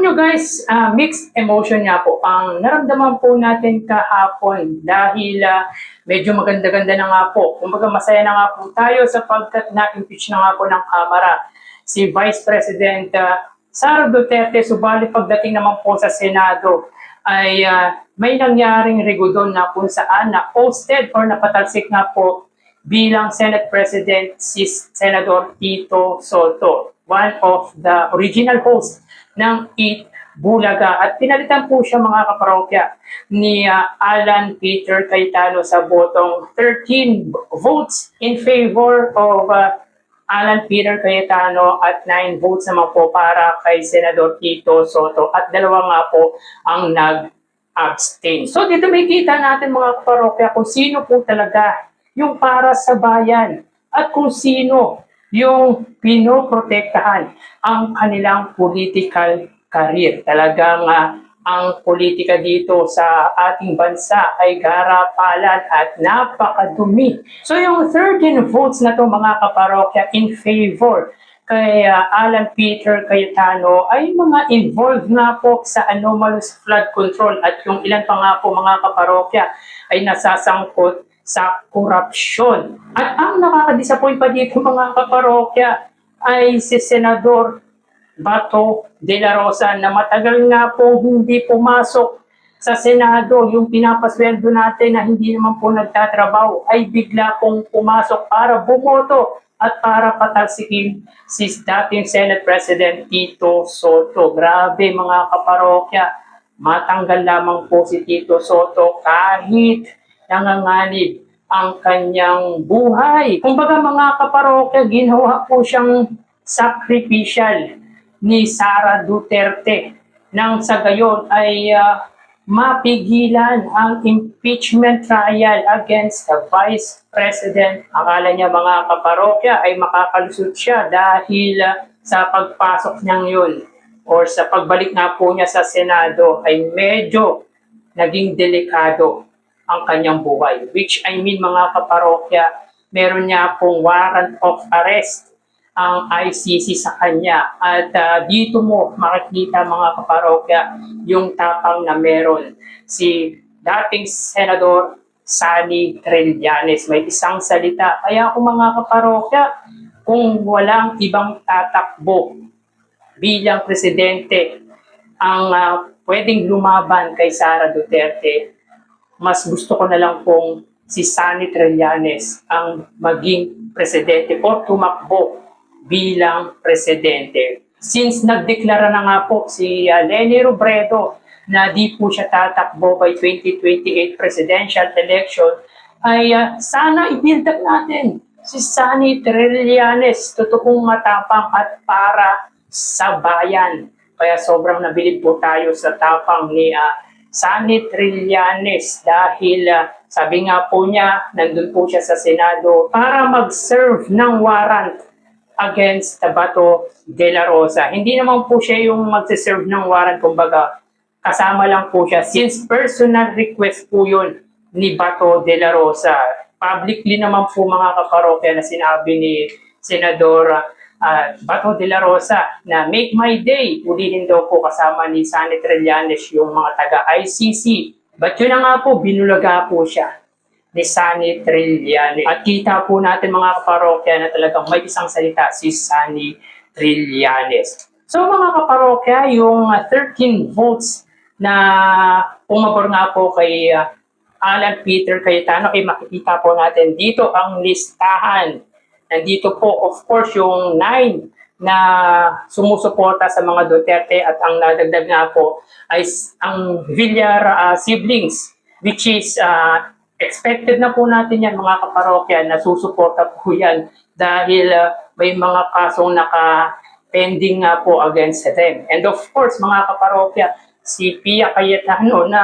Alam nyo guys, mixed emotion nga po ang naramdaman po natin kahapon dahil medyo maganda-ganda na nga po. Kumbaga masaya na nga po tayo sapagkat na-impeach na nga po ng Kamara si Vice President Sara Duterte. Subalit pagdating naman po sa Senado ay may nangyaring rigudon na kung saan na-ousted or napatalsik nga po bilang Senate President si Senador Tito Soto, one of the original hosts ng Eat Bulaga, at pinalitan po siya mga kaparokya ni Alan Peter Cayetano sa botong 13 votes in favor of Alan Peter Cayetano at 9 votes naman po para kay Senador Tito Soto at dalawa nga po ang nag-abstain. So dito may kita natin mga kaparokya kung sino po talaga yung para sa bayan at kung sino yung pinoprotektahan ang kanilang political career. Talagang ang politika dito sa ating bansa ay garapalan at napakadumi. So yung 13 votes na to mga kaparokya in favor kay Alan Peter Cayetano ay mga involved nga po sa anomalous flood control at yung ilan pa nga po mga kaparokya ay nasasangkot sa korupsyon. At ang nakaka-disappoint pa dito mga kaparokya ay si Senador Bato de la Rosa na matagal nga po hindi pumasok sa Senado. Yung pinapasweldo natin na hindi naman po nagtatrabaho ay bigla pong pumasok para bumoto at para patalsikin si dating Senate President Tito Soto. Grabe mga kaparokya, matanggal lamang po si Tito Soto kahit nanganganib ang kanyang buhay. Kumbaga mga kaparokya, ginawa po siyang sacrificial ni Sara Duterte nang sa gayon ay mapigilan ang impeachment trial against the Vice President. Akala niya mga kaparokya ay makakalusot siya dahil sa pagpasok niyang yun or sa pagbalik nga po niya sa Senado ay medyo naging delikado ang kanyang buhay. Which I mean mga kaparokya, meron niya pong warrant of arrest ang ICC sa kanya. At dito mo makikita mga kaparokya yung tapang na meron si dating Senador Sani Trillanes. May isang salita. Kaya kung mga kaparokya, kung walang ibang tatakbo bilang presidente ang pwedeng lumaban kay Sara Duterte, mas gusto ko na lang pong si Sani Trillanes ang maging presidente o tumakbo bilang presidente. Since nagdeklara na nga po si Leni Robredo na di po siya tatakbo by 2028 presidential election, ay sana i-build up natin si Sani Trillanes, totoong matapang at para sa bayan. Kaya sobrang nabilib po tayo sa tapang ni Sani Trillanes dahil sabi nga po niya, nandun po siya sa Senado para mag-serve ng warrant against Bato de la Rosa. Hindi naman po siya yung mag-serve ng warrant, kumbaga kasama lang po siya since personal request po yun ni Bato de la Rosa. Publicly naman po mga kaparokya na sinabi ni Senador Bato de la Rosa na make my day, ulihin daw po kasama ni Sani Trillanes yung mga taga-ICC. But yun na nga po, binulaga po siya ni Sani Trillanes. At kita po natin mga kaparokya na talagang may isang salita si Sani Trillanes. So mga kaparokya, yung 13 votes na pumabor nga po kay Alan Peter Cayetano ay makikita po natin dito ang listahan. Nandito po, of course, yung 9 na sumusuporta sa mga Duterte at ang nadagdag nga po ay ang Villar siblings, which is expected na po natin yan mga kaparokya na susuporta po yan dahil may mga kasong naka-pending nga po against them. And of course, mga kaparokya, si Pia Cayetano na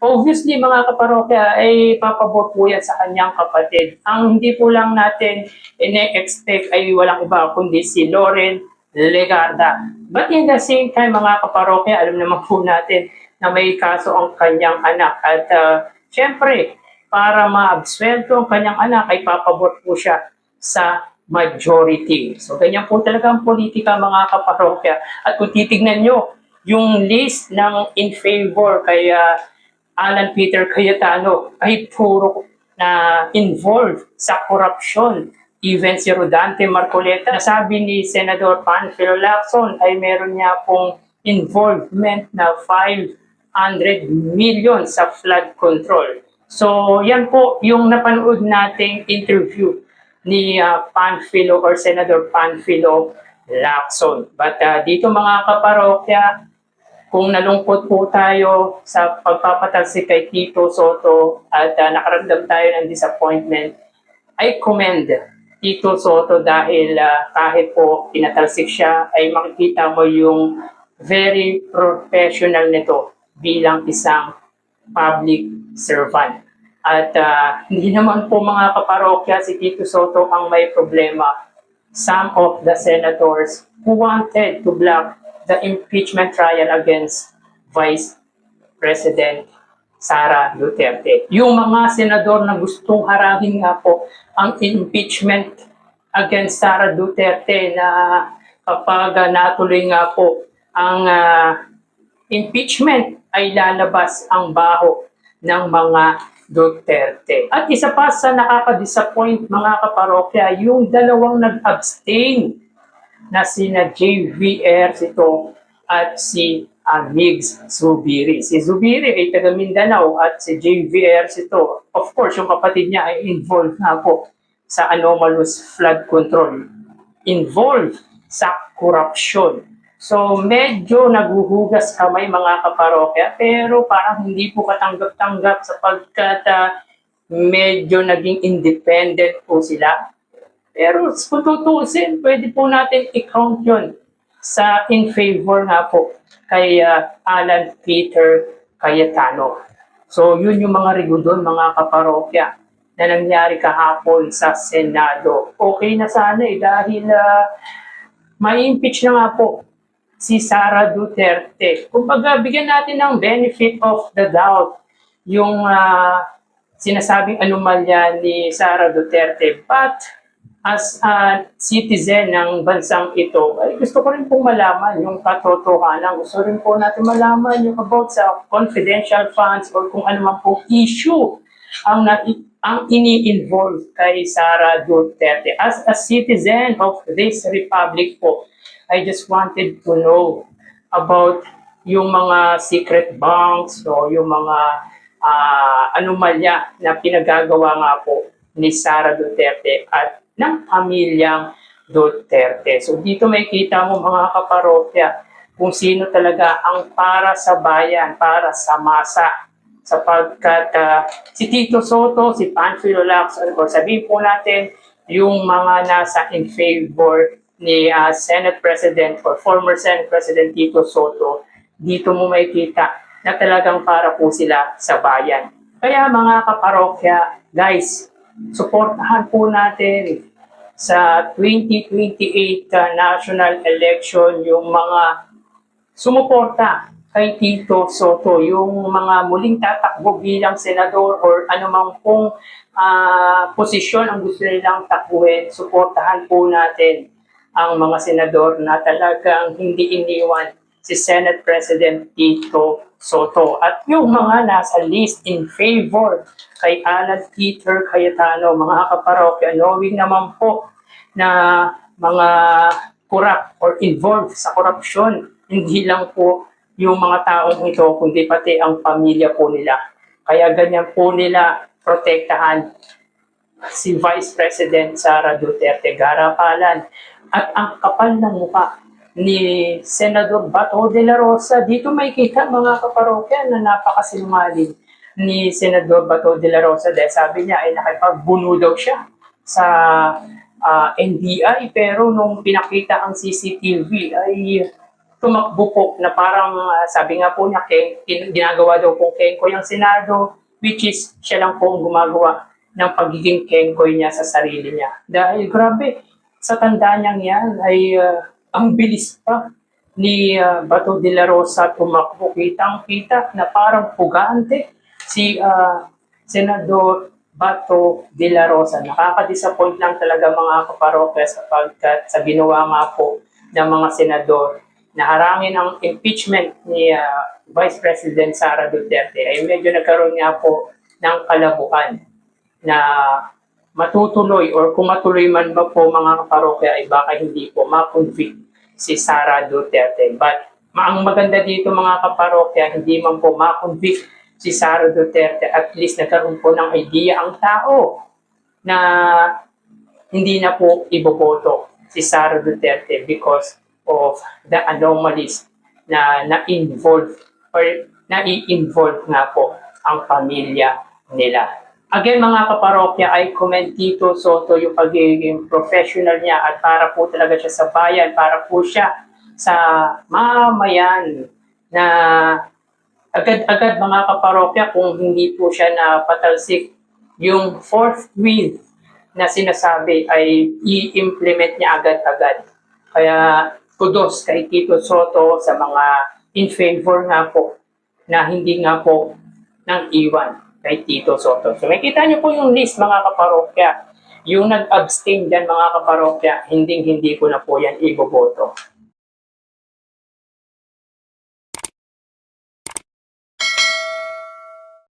obviously mga kaparokya ay papabor po yan sa kanyang kapatid. Ang hindi po lang natin ine-expect ay walang iba kundi si Loren Legarda. But in the same time mga kaparokya, alam naman po natin na may kaso ang kanyang anak. At syempre, para ma-absuelto ang kanyang anak ay papabor po siya sa majority. So ganyan po talaga ang politika mga kaparokya. At kung titignan nyo, yung list ng in favor kay Alan Peter Cayetano ay puro na involved sa korupsyon. Even si Rodante Marcoleta, nasabi ni Senador Panfilo Lacson ay meron niya pong involvement na 500 million sa flood control. So yan po yung napanood nating interview ni Panfilo or Senator Panfilo Lacson. But dito mga kaparokya, kung nalungkot po tayo sa pagpapatalsik kay Tito Soto at nakaramdam tayo ng disappointment, I commend Tito Soto dahil kahit po pinatalsik siya, ay makikita mo yung very professional nito bilang isang public servant. At hindi naman po mga kaparokya si Tito Soto ang may problema. Some of the senators who wanted to block the impeachment trial against Vice President Sara Duterte. Yung mga senador na gustong harangin nga po ang impeachment against Sara Duterte na kapag natuloy nga po ang impeachment ay lalabas ang baho ng mga Duterte. At isa pa sa nakaka-disappoint mga kaparokya, yung dalawang nag-abstain na sina JVR Sito at si Migs Zubiri. Si Zubiri ay taga Mindanao at si JVR Sito, of course, yung kapatid niya ay involved na po sa anomalous flood control. Involved sa korupsyon. So medyo naguhugas kamay mga kaparokya, pero parang hindi po katanggap-tanggap sapagkat medyo naging independent po sila. Pero kung tutuusin, pwede po natin i-count yun sa in favor nga po kay Alan Peter Cayetano. So yun yung mga rigudon mga kaparokya na nangyari kahapon sa Senado. Okay na sana dahil may impeach na nga po si Sara Duterte. Kumbaga, bigyan natin ng benefit of the doubt yung sinasabing anomalya ni Sara Duterte. But as a citizen ng bansang ito, ay gusto ko rin pong malaman yung katotohanan. Gusto rin po natin malaman yung about sa confidential funds or kung ano man pong issue ang ini-involve kay Sara Duterte. As a citizen of this republic po, I just wanted to know about yung mga secret banks o yung mga anomalya na pinagagawa nga po ni Sara Duterte at ng pamilyang Duterte. So dito may kita mo mga kaparokya kung sino talaga ang para sa bayan, para sa masa. Sapagkat si Tito Soto, si Panfilo Lacson, o sabihin po natin yung mga nasa in favor ni Senate President or former Senate President Tito Soto, dito mo makikita na talagang para po sila sa bayan. Kaya mga kaparokya, guys, suportahan po natin sa 2028 national election yung mga sumuporta kay Tito Soto, yung mga muling tatakbo bilang senador or anumang pong posisyon ang gusto nilang takbuhin, suportahan po natin ang mga senador na talagang hindi iniwan si Senate President Tito Soto. At yung mga nasa list in favor kay Alan Peter Cayetano, mga kaparokya, knowing naman po na mga corrupt or involved sa korupsyon, hindi lang po yung mga taong ito, kundi pati ang pamilya po nila. Kaya ganyan po nila protektahan si Vice President Sara Duterte Garapalan. At ang kapal ng mukha ni Senador Bato de la Rosa, dito may kita mga kaparokya na napakasinungaling ni Senador Bato de la Rosa dahil sabi niya ay nakipagbuno daw siya sa NBI, pero nung pinakita ang CCTV ay tumakbo po na parang sabi nga po niya ginagawa daw pong kengkoy ang Senado, which is siya lang po gumagawa ng pagiging kengkoy niya sa sarili niya. Dahil grabe, sa tanda niyang yan ay ang bilis pa ni Bato de la Rosa tumakbo. Kitang-kita na parang pugante si Senador Bato de la Rosa. Nakaka-disappoint lang talaga mga kaparokya sapagkat sa ginawa nga po ng mga senador na harangin ang impeachment ni Vice President Sara Duterte ay medyo nagkaroon nga po ng kalabukan na matutuloy or kung matuloy man ba po mga kaparokya ay baka hindi po ma-convict si Sara Duterte. But ang maganda dito mga kaparokya, hindi man po ma-convict si Sara Duterte, at least nagkaroon po ng idea ang tao na hindi na po iboboto si Sara Duterte because of the anomalies na na-involve or nai-involve nga po ang pamilya nila. Again mga kaparokya, I commend Tito Sotto yung pagiging professional niya at para po talaga siya sa bayan, para po siya sa mamayan na agad-agad mga kaparokya kung hindi po siya napatalsik yung fourth wheel na sinasabi ay i-implement niya agad-agad. Kaya kudos kay Tito Sotto sa mga in favor nga po na hindi nga po nang iwan kay Tito Sotto. So makita niyo po yung list mga kaparokya. Yung nag-abstain dyan mga kaparokya, hindi ko na po yan iboboto.